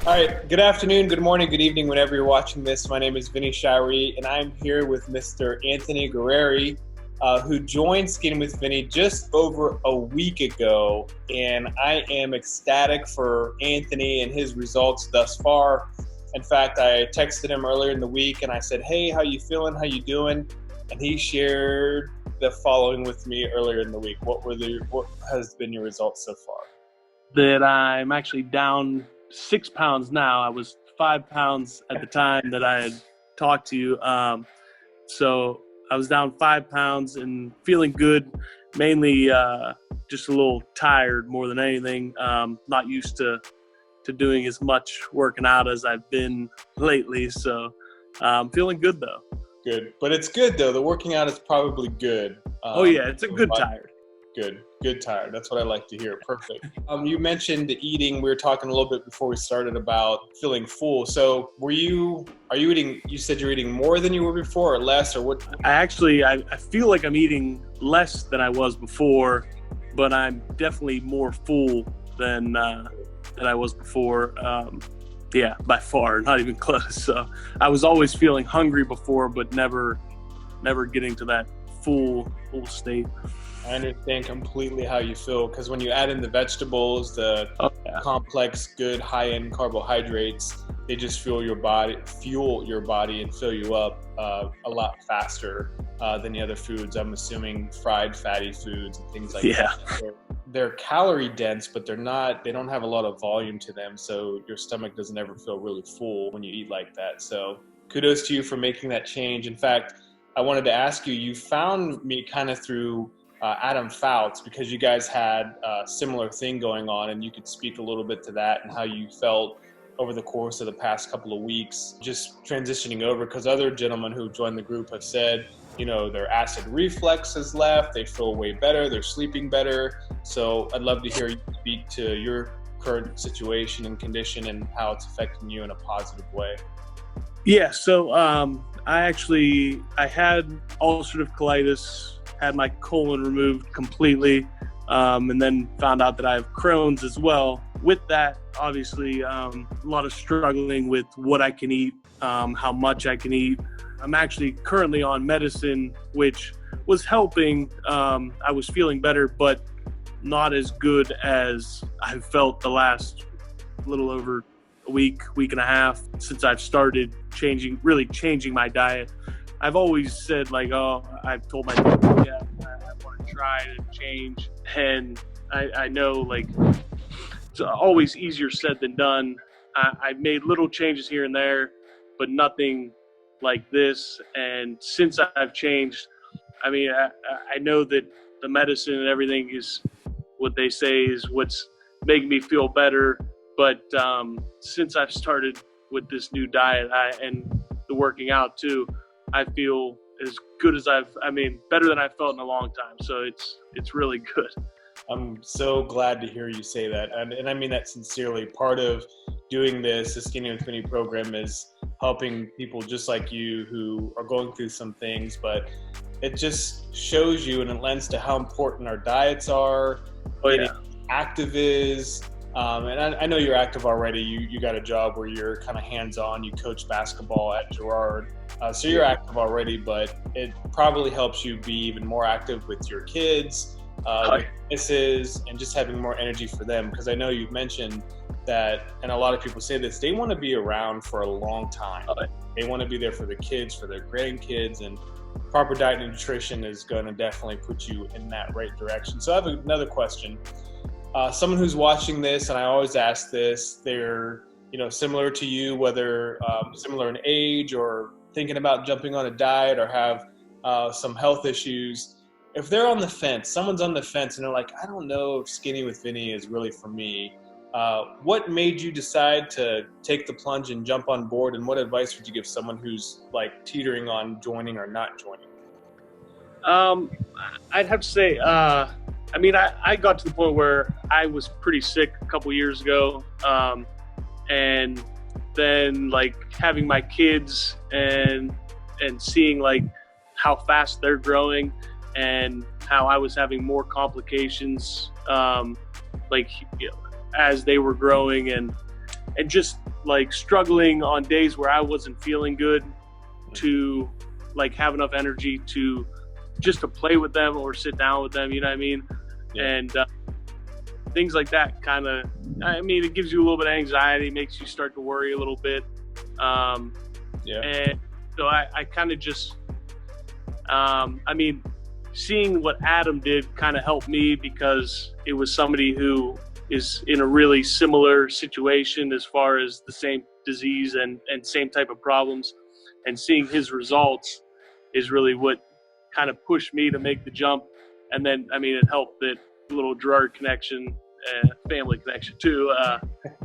All right. Good afternoon, good morning, good evening, whenever you're watching this. My name is Vinny, and I'm here with Mr. Anthony Guerreri, who joined Skinny with Vinny just over a week ago. And I am ecstatic for Anthony and his results thus far. In fact, I texted him earlier in the week and I said, "Hey, how you feeling? How you doing?" And he shared the following with me earlier in the week. What has been your results so far? That I'm actually down 6 pounds now. I was 5 pounds at the time that I had talked to you. So I was down 5 pounds and feeling good, mainly just a little tired more than anything. Not used to doing as much working out as I've been lately. So I'm feeling good though. Good. But it's good though. The working out is probably good. Oh yeah, it's a good tired. Good tired. That's what I like to hear. Perfect. You mentioned the eating. We were talking a little bit before we started about feeling full. So are you eating, you said you're eating more than you were before or less or what? I feel like I'm eating less than I was before, but I'm definitely more full than I was before. Yeah, by far, not even close. So I was always feeling hungry before, but never getting to that full state. I understand completely how you feel because when you add in the vegetables, the complex, good, high-end carbohydrates, they just fuel your body and fill you up a lot faster than the other foods. I'm assuming fried, fatty foods and things like that. They're calorie dense, but they don't have a lot of volume to them, so your stomach doesn't ever feel really full when you eat like that. So kudos to you for making that change. In fact, I wanted to ask you, you found me kind of through Adam Fouts because you guys had a similar thing going on, and you could speak a little bit to that and how you felt over the course of the past couple of weeks, just transitioning over, because other gentlemen who joined the group have said, their acid reflux has left, they feel way better, they're sleeping better. So I'd love to hear you speak to your current situation and condition and how it's affecting you in a positive way. Yeah, so I had ulcerative colitis, had my colon removed completely, and then found out that I have Crohn's as well. With that, obviously, a lot of struggling with what I can eat, how much I can eat. I'm actually currently on medicine, which was helping. I was feeling better, but not as good as I've felt the last little over a week and a half since I've started changing my diet. I've always said I've told myself, I want to try to change. And I know it's always easier said than done. I've made little changes here and there, but nothing like this. And since I've changed, I know that the medicine and everything is what they say is what's making me feel better. But since I've started with this new diet and the working out too, I feel as good as better than I've felt in a long time. So it's really good. I'm so glad to hear you say that. And I mean that sincerely. Part of doing the Skinny with Vinny program is helping people just like you who are going through some things, but it just shows you and it lends to how important our diets are, getting active is. And I know you're active already. You got a job where you're kind of hands-on. You coach basketball at Girard. So you're active already, but it probably helps you be even more active with your kids, with misses, and just having more energy for them. Because I know you've mentioned that, and a lot of people say this, they want to be around for a long time. They want to be there for the kids, for their grandkids, and proper diet and nutrition is going to definitely put you in that right direction. So I have another question. Someone who's watching this, and I always ask this, they're similar to you, whether similar in age or thinking about jumping on a diet or have some health issues. If they're on the fence, someone's on the fence and they're like, I don't know if Skinny with Vinny is really for me. What made you decide to take the plunge and jump on board? And what advice would you give someone who's teetering on joining or not joining? I'd have to say, I got to the point where I was pretty sick a couple years ago. And then having my kids and seeing how fast they're growing and how I was having more complications, as they were growing and just like struggling on days where I wasn't feeling good to like have enough energy to just to play with them or sit down with them, you know what I mean? Yeah. And things like that kind of, I mean, it gives you a little bit of anxiety, makes you start to worry a little bit. And so I kind of just, I mean, seeing what Adam did kind of helped me because it was somebody who is in a really similar situation as far as the same disease and same type of problems, and seeing his results is really what kind of pushed me to make the jump. And then, I mean, it helped that little Gerard connection, family connection too,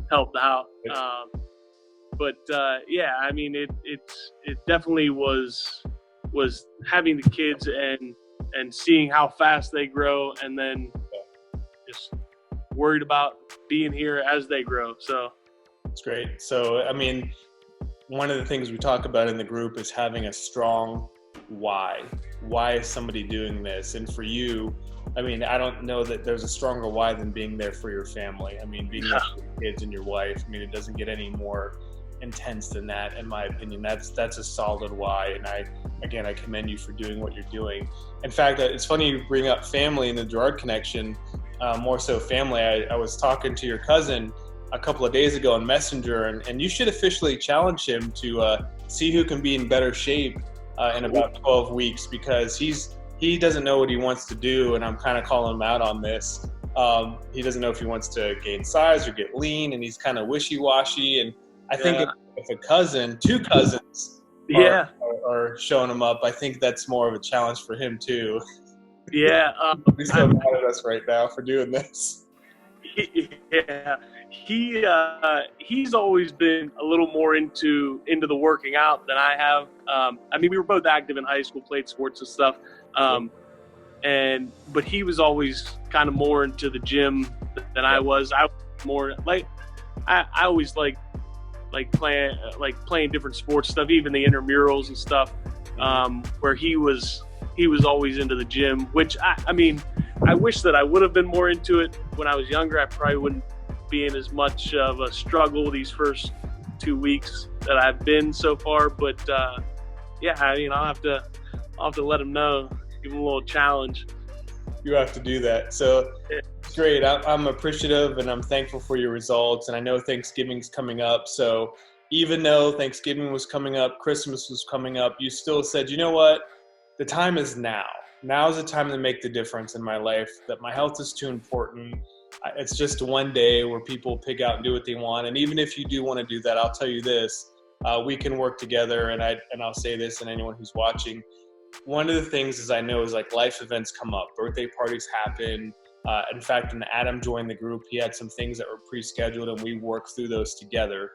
helped out. Yeah, I mean, it definitely was having the kids and seeing how fast they grow, and then just worried about being here as they grow. So it's great. So, I mean, one of the things we talk about in the group is having a strong why. Why is somebody doing this? And for you, I mean, I don't know that there's a stronger why than being there for your family. I mean, being there for your kids and your wife. I mean, it doesn't get any more intense than that, in my opinion. That's a solid why. And I commend you for doing what you're doing. In fact, it's funny you bring up family and the Gerard connection, more so family. I was talking to your cousin a couple of days ago on Messenger, and you should officially challenge him to see who can be in better shape in about 12 weeks, because he doesn't know what he wants to do, and I'm kind of calling him out on this. He doesn't know if he wants to gain size or get lean, and he's kind of wishy-washy. And I think if two cousins are showing him up, I think that's more of a challenge for him too. Yeah. He's so mad at us right now for doing this. Yeah. He's always been a little more into the working out than I have. I mean, we were both active in high school, played sports and stuff. But he was always kind of more into the gym than I was. I was more like, I always like playing different sports stuff, even the intramurals and stuff, where he was always into the gym, which I mean, I wish that I would have been more into it when I was younger. I probably wouldn't be in as much of a struggle these first 2 weeks that I've been so far. But yeah, I mean, I'll have to let him know, give him a little challenge. You have to do that. So it's great. I'm appreciative and I'm thankful for your results. And I know Thanksgiving's coming up. So even though Thanksgiving was coming up, Christmas was coming up, you still said, you know what? The time is now. Now is the time to make the difference in my life, that my health is too important. It's just one day where people pick out and do what they want. And even if you do want to do that, I'll tell you this, we can work together. And I'll say this, and anyone who's watching, one of the things is I know is like life events come up, birthday parties happen. In fact, when Adam joined the group, he had some things that were pre-scheduled and we worked through those together.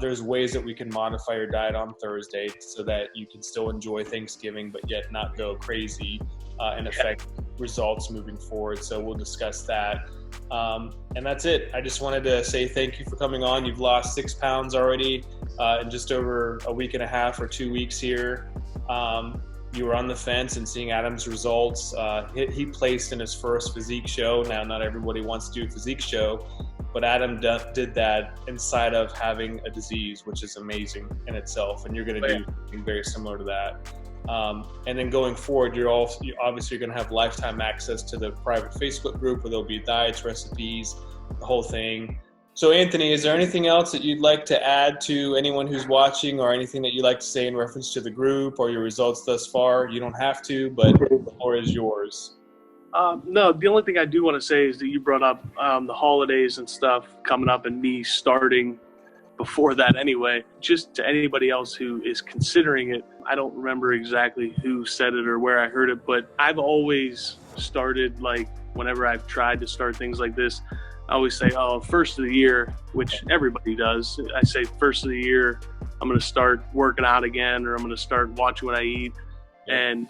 There's ways that we can modify your diet on Thursday so that you can still enjoy Thanksgiving, but yet not go crazy and affect results moving forward. So we'll discuss that. And that's it. I just wanted to say thank you for coming on. You've lost 6 pounds already in just over a week and a half or 2 weeks here. You were on the fence and seeing Adam's results. He placed in his first physique show. Now, not everybody wants to do a physique show, but Adam did that inside of having a disease, which is amazing in itself. And you're going to do something very similar to that. And then going forward, you're obviously going to have lifetime access to the private Facebook group where there'll be diets, recipes, the whole thing. So Anthony, is there anything else that you'd like to add to anyone who's watching, or anything that you'd like to say in reference to the group or your results thus far? You don't have to, but the floor is yours. No, the only thing I do want to say is that you brought up the holidays and stuff coming up and me starting before that anyway. Just to anybody else who is considering it, I don't remember exactly who said it or where I heard it, but I've always started, like, whenever I've tried to start things like this, I always say, first of the year, which everybody does. I say first of the year, I'm going to start working out again, or I'm going to start watching what I eat. And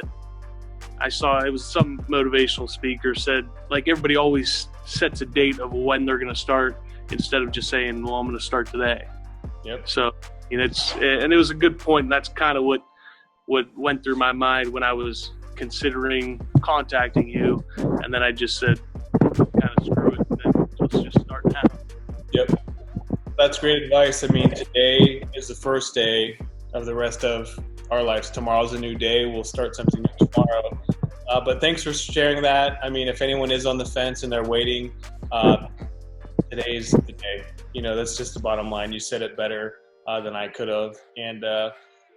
I saw it was some motivational speaker said, like, everybody always sets a date of when they're going to start instead of just saying, well, I'm going to start today. Yep. So, you know, and it was a good point. And that's kind of what went through my mind when I was considering contacting you. And then I just said, kind of screw it. Let's just start now. Yep. That's great advice. I mean, today is the first day of the rest of our lives. Tomorrow's a new day. We'll start something new tomorrow. But thanks for sharing that. I mean, if anyone is on the fence and they're waiting, today's the day. That's just the bottom line. You said it better than I could have. And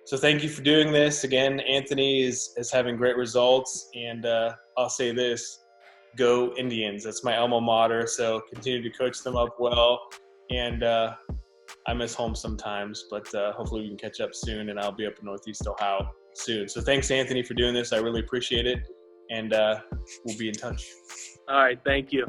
so thank you for doing this. Again, Anthony is having great results. And I'll say this, go Indians. That's my alma mater. So continue to coach them up well. And I miss home sometimes, but hopefully we can catch up soon, and I'll be up in Northeast Ohio soon. So thanks, Anthony, for doing this. I really appreciate it. And we'll be in touch. All right. Thank you.